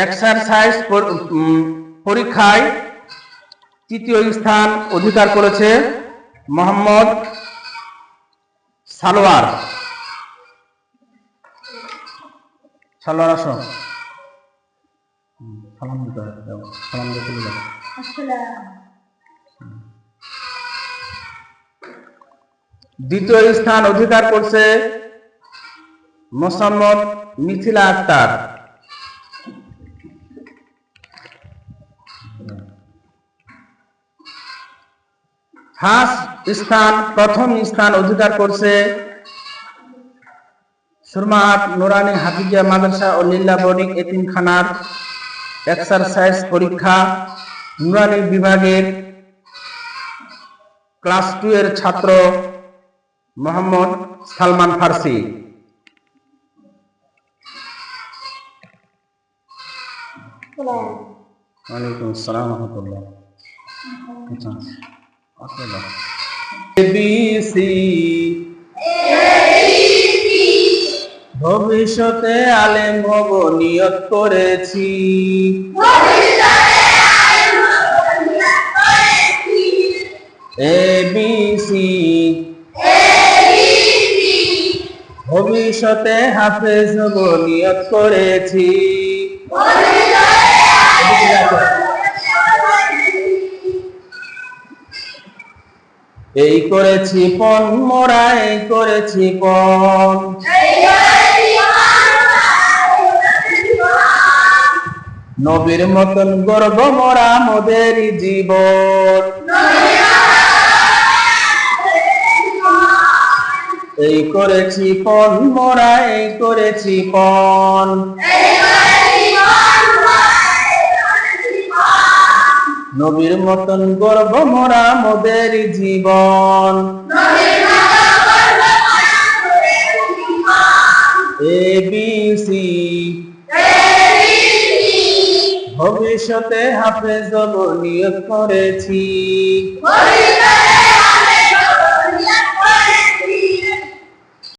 Exercise পরীক্ষায় তৃতীয় স্থান অধিকার করেছে মোহাম্মদ সালোয়ার। সালোয়ার আসো, সালাম দিতে হবে, সালাম দিয়ে চলে যাও। দ্বিতীয় স্থান অধিকার করছে মোসাম্মদ মিথিলা আক্তার। প্রথম স্থান অধিকার করছে সুরমাহাট নুরানি হাফিজিয়া মাদ্রাসা ও লিল্লা বোর্ডিং এতিমখানার এক্সারসাইজ পরীক্ষা নুরানি বিভাগের ক্লাস 2 এর ছাত্র মোহাম্মদ সালমান ফার্সি। ওয়ালাইকুম আসসালাম ওয়া রাহমাতুল্লাহ। ভবিষ্যতে আলেম হব নিয়ত করেছি, ABC ভবিষ্যতে হাফেজ হব নিয়ত করেছি। এই করেছি পণ মোরা, এই করেছি পণ, নবীর মতন গর্ব মোরা মোদের জীবন। এই করেছি পণ মোরা, এই করেছি পণ, নবীর মতন গর্ব মোরা মোদের জীবন। ABC ভবিষ্যতে হাফেজ হব নিয়ত করেছি।